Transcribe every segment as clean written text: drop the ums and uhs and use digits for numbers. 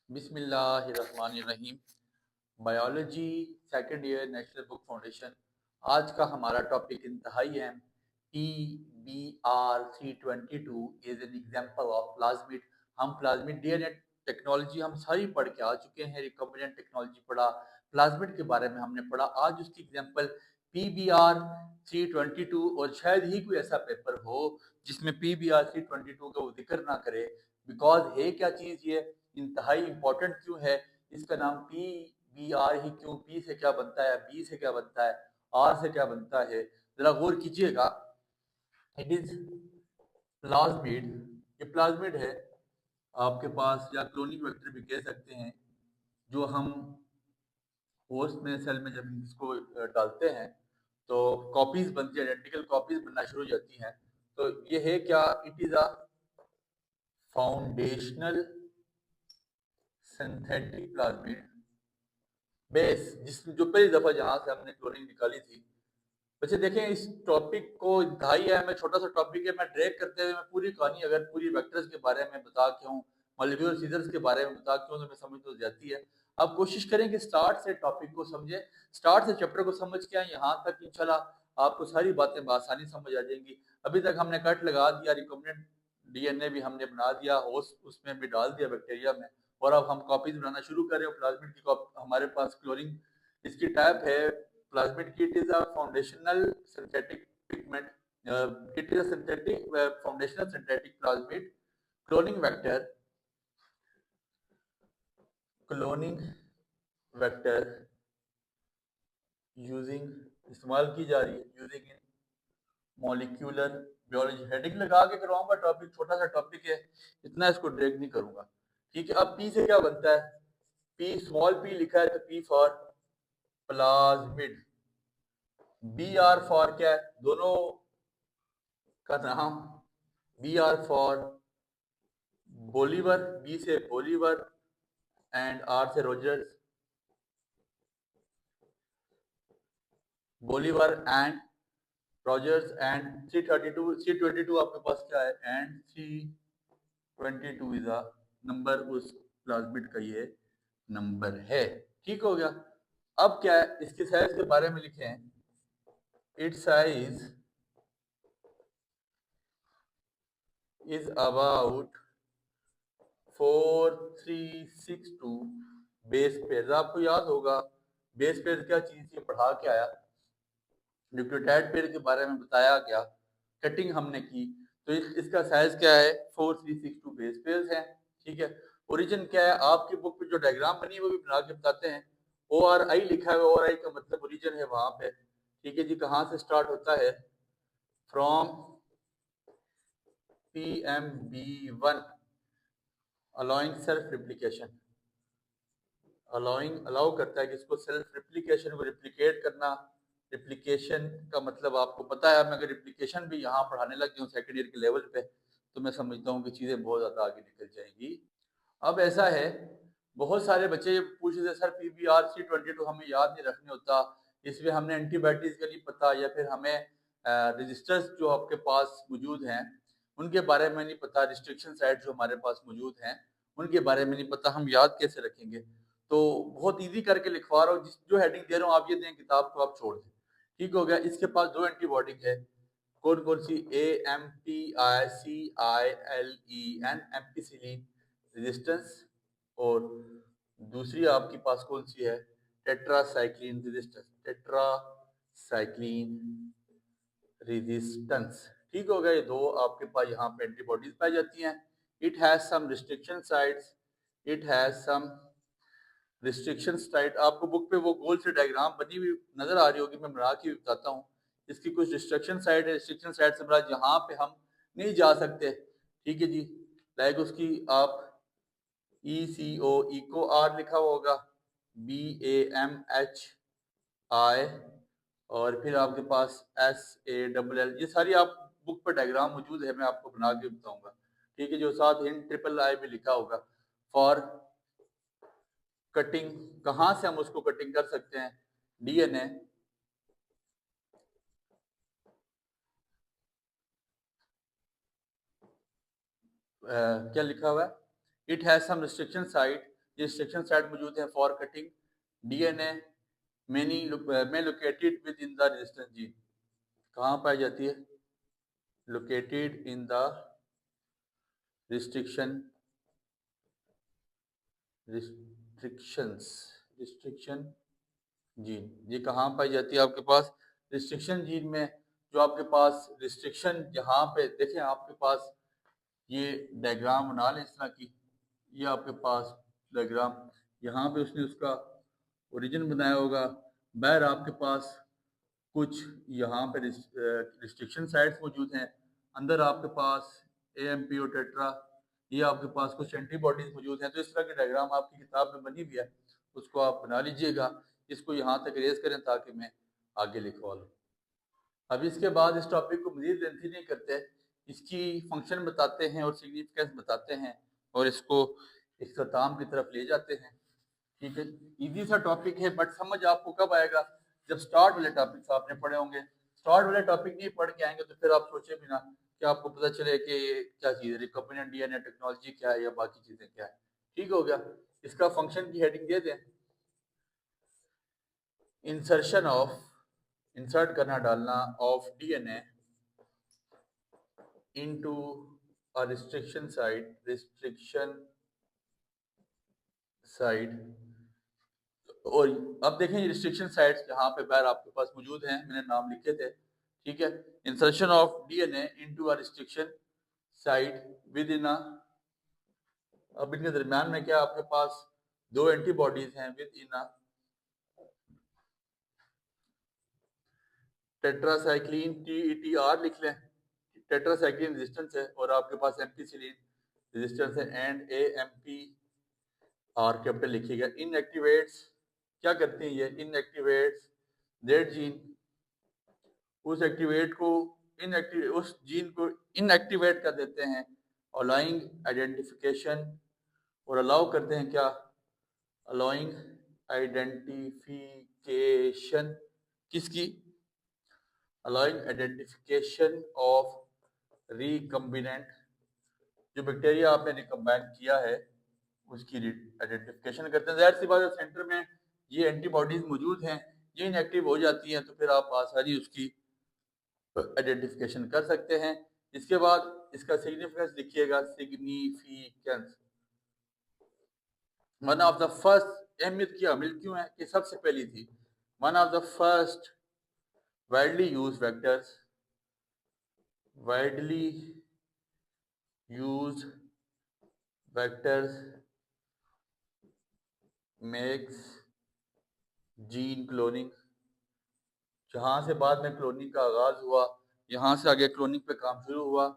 बिस्मिल्लाहिर्रहमानिर्रहीम। Biology second year national book foundation. आज का हमारा टॉपिक इंतहाई अहम PBR 322 is an example of plasmid. हम प्लाज्मिड डीएनए टेक्नोलॉजी हम सारी पढ़ के आ चुके हैं। रिकॉम्बिनेंट टेक्नोलॉजी पढ़ा, प्लाज्मिड के बारे में हमने पढ़ा। आज उसकी एग्जांपल PBR 322, और शायद ही कोई ऐसा पेपर हो जिसमें PBR 322 का वो जिक्र ना करे। बिकॉज है क्या चीज़ ये, इंतहाई इंपॉर्टेंट क्यों है, इसका नाम PBR ही क्यों, पी से क्या बनता है, बी से क्या बनता है, आर से क्या बनता है, जरा गौर कीजिएगा। इट इज प्लाज्मिड, ये प्लाज्मिड है आपके पास, या क्लोनिंग वेक्टर भी कह सकते हैं। जो हम होस्ट में सेल में जब इसको डालते हैं तो कॉपीज बनती है, आइडेंटिकल कॉपीज बनना शुरू हो जाती हैं। तो ये है क्या, it is a foundational synthetic plasmid base, जिस जो पहली दफा जहां से हमने क्लोरीन निकाली थी। वैसे देखें, इस टॉपिक को इंतहाई है, मैं छोटा सा टॉपिक है, मैं ड्रैग करते हुए मैं पूरी कहानी अगर पूरी वेक्टर्स के बारे में बता के हूँ, मॉलिक्यूलर सीजर्स के बारे में बता के हूँ, तो मैं समझ तो जाती है। अब कोशिश करें कि स्टार्ट से टॉपिक को समझे, स्टार्ट से चैप्टर को समझ के आए यहाँ तक, इंशाल्लाह आपको सारी बातें बआसानी समझ आ जाएंगी। अभी तक हमने कट लगा दिया, रिकॉम्बिनेंट डीएनए भी हमने बना दिया, होस्ट उसमें भी डाल दिया बैक्टीरिया में, और अब हम कॉपीज बनाना शुरू करें। प्लाज्मिड की हमारे पास क्लोरीन इसकी टाइप है प्लाज्मिड की। It is a foundational synthetic pigment, it is a synthetic foundational synthetic plasmid cloning vector, cloning vector using इस्तेमाल की जा रही है using in molecular biology. Heading लगा के करवाऊंगा, टॉपिक छोटा सा टॉपिक है, इतना इसको ड्रैग नहीं करूंगा। ठीक है, अब पी से क्या बनता है, पी स्मॉल पी लिखा है तो P for plasmid, B R for क्या है, दोनों का नाम, B R for Bolivar, B से बोलीवर एंड आर से Rogers, Bolivar and Rogers and 332, 322 आपके पास क्या है, एंड 322 इज अ नंबर, उस प्लाज्मिड का ये नंबर है। ठीक हो गया। अब क्या है, इसके साइज के बारे में लिखे हैं, it's size is about 4362 base pair. आपको याद होगा बेस पेयर क्या चीज थी, पढ़ा के आया, न्यूक्लियोटाइड पेयर के बारे में बताया गया, कटिंग हमने की। तो इसका साइज क्या है, 4362 बेस पेयर है। ठीक है, ओरिजिन क्या है, आपकी बुक पे जो डायग्राम बनी है वो भी बना के बताते हैं। ओ आर आई लिखा है, ओ आर आई का मतलब ओरिजिन है वहां पे। ठीक है जी, कहाँ से स्टार्ट होता है, from PMB1 allowing self replication, allowing allow करता है कि इसको सेल्फ रिप्लिकेशन को रिप्लिकेट करना। रिप्लिकेशन का मतलब आपको पता है, मैं अगर रिप्लिकेशन भी यहाँ पढ़ाने लग गया सेकंड ईयर के लेवल पे, तो मैं समझता हूँ कि चीज़ें बहुत ज़्यादा आगे निकल जाएंगी। अब ऐसा है, बहुत सारे बच्चे ये पूछ रहे सर PBR 322 हमें याद नहीं रखने होता, इसमें हमने एंटीबायोटिक्स का नहीं पता, या फिर हमें रजिस्टर्स जो आपके पास मौजूद हैं उनके बारे में नहीं पता, रिस्ट्रिक्शन साइट जो हमारे पास मौजूद हैं उनके बारे में नहीं पता, हम याद कैसे रखेंगे। तो बहुत इजी करके लिखवा रहा हूँ, जिस जो हेडिंग दे रहा हूँ आप ये दें, किताब को आप छोड़ दें। ठीक हो गया। इसके पास दो एंटीबॉडी है, कौन कौन सी, AMPICILEN एम्पिसिलिन रेजिस्टेंस, और दूसरी आपके पास कौन सी है, टेट्रासाइक्लिन रेजिस्टेंस, टेट्रासाइक्लिन रेजिस्टेंस। ठीक हो गया, ये दो आपके पास यहाँ पे एंटीबॉडीज पाई जाती हैं। It has some restriction sites, it has some restriction site. आपको बुक पे वो गोल से डायग्राम बनी हुई नजर आ रही होगी, मैं बना के बताता हूँ। इसकी कुछ रिस्ट्रिक्शन साइट है, रिस्ट्रिक्शन साइट से बड़ा जहाँ पे हम नहीं जा सकते। ठीक है जी, लाइक उसकी आप ECO इको आर लिखा हुआ होगा, BAMHI, और फिर आपके पास SALL, ये सारी आप बुक पर डायग्राम मौजूद है, मैं आपको बना के बताऊंगा। ठीक है, जो साथ हिंट III भी लिखा होगा फॉर कटिंग। कहाँ से हम उसको कटिंग कर सकते हैं, DNA, क्या लिखा हुआ है, it has some restriction site ये रिस्ट्रिक्शन साइट मौजूद है फॉर कटिंग डीएनए में located within the resistance gene. कहाँ पाई जाती है? Located in the restriction gene. ये कहाँ पाई जाती है आपके पास? रिस्ट्रिक्शन जीन में। जो आपके पास रिस्ट्रिक्शन, यहाँ पे देखें आपके पास ये डायग्राम बना लें इस तरह की। ये आपके पास डायग्राम, यहाँ पे उसने उसका ओरिजिन बनाया होगा। बाहर आपके पास कुछ यहाँ पे रिस्ट्रिक्शन साइट्स मौजूद हैं। अंदर आपके पास AMP और टेट्रा, ये आपके पास कुछ एंटीबॉडीज मौजूद हैं। तो इस तरह की डायग्राम आपकी किताब में बनी हुई है, उसको आप बना लीजिएगा। इसको यहाँ तक रेज करें ताकि मैं आगे लिखवा लूँ। अब इसके बाद इस टॉपिक को मज़ीद लेंथी नहीं करते, इसकी फंक्शन बताते हैं और सिग्निफिकेंस बताते हैं और इसको इख्तिताम की तरफ ले जाते हैं। ठीक है, इजी सा टॉपिक है, बट समझ आपको कब आएगा? जब स्टार्ट वाले टॉपिक्स आपने पढ़े होंगे। स्टार्ट वाले टॉपिक नहीं पढ़ के आएंगे तो फिर आप सोचे भी ना कि आपको पता चले कि क्या चीज़ है, रिकॉम्बिनेंट डीएनए टेक्नोलॉजी क्या है या बाकी चीज़ें क्या है। ठीक हो गया। इसका फंक्शन की हेडिंग दे दें, इंसर्शन ऑफ, इंसर्ट करना डालना, of DNA into a restriction site. और अब देखें ये रिस्ट्रिक्शन साइट्स यहाँ पे बाहर आपके पास मौजूद हैं, मैंने नाम लिखे थे। ठीक है, insertion of DNA into a restriction site within a, अब इनके दरमियान में क्या आपके पास दो एंटीबॉडीज हैं with in a tetracycline, TETR लिख लें, टेट्रासाइक्लिन रेजिस्टेंस है, और आपके पास एम्पीसिलिन रेजिस्टेंस है, एंड AMPR कैपिटल लिखिएगा। इनएक्टिवेट्स, क्या करते हैं ये? इनएक्टिवेट्स दैट जीन, उस जीन को इनएक्टिवेट कर देते हैं, अलाउइंग आइडेंटिफिकेशन, और अलाउ करते हैं क्या? अलाउइंग आइडेंटिफिकेशन किसकी? अलाउइंग आइडेंटिफिकेशन ऑफ रिकम्बिनेंट, जो बैक्टीरिया आपने रिकम्बाइन किया है उसकी आइडेंटिफिकेशन करते हैं। ज़ाहिर सी बात है सेंटर में ये एंटीबॉडीज मौजूद हैं, ये इनएक्टिव हो जाती हैं तो फिर आप आसानी उसकी आइडेंटिफिकेशन कर सकते हैं। इसके बाद इसका सिग्निफिकेंस लिखिएगा, significance. One of the first, अहमियत की हामिल क्यों है कि सबसे पहली थी। One of the first widely used vectors makes gene cloning. जहाँ से बाद में क्लोनिंग का आगाज हुआ, यहाँ से आगे क्लोनिंग पे काम शुरू हुआ।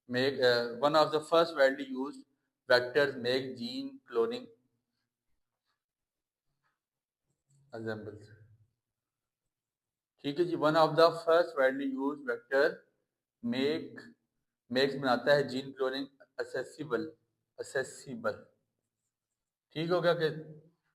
Make one of the first widely used vectors make gene cloning assembles। ठीक है जी, one of the first widely used vector makes बनाता है जीन क्लोनिंग असेसिबल। ठीक हो गया कि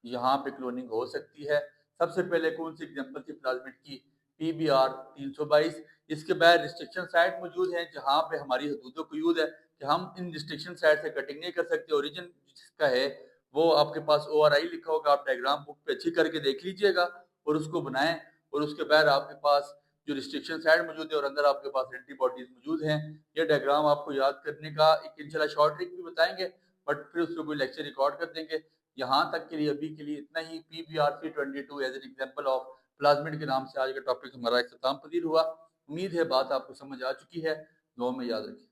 यहाँ पे क्लोनिंग हो सकती है। सबसे पहले कौन सी एग्जांपल थी प्लाज्मिड की? PBR 322। इसके बाद रिस्ट्रिक्शन साइट मौजूद है जहाँ पे हमारी हदूदों को यूज है कि हम इन रिस्ट्रिक्शन साइट से कटिंग नहीं कर सकते। ओरिजिन जिसका है वो आपके पास ORI लिखा होगा, आप डायग्राम बुक पे अच्छी करके देख लीजिएगा और उसको बनाएं। और उसके बाद आपके पास जो रिस्ट्रिक्शन साइट मौजूद है और अंदर आपके पास एंटीबॉडीज मौजूद हैं। ये डायग्राम आपको याद करने का एक इंशाल्लाह शॉर्ट ट्रिक भी बताएंगे, बट फिर उसको कोई लेक्चर रिकॉर्ड कर देंगे। यहाँ तक के लिए अभी के लिए इतना ही। PBR 322 as an example of plasmid के नाम से आज का टॉपिक हमारा इख्तिताम पजीर हुआ। उम्मीद है बात आपको समझ आ चुकी है। दुआ में याद रखिए।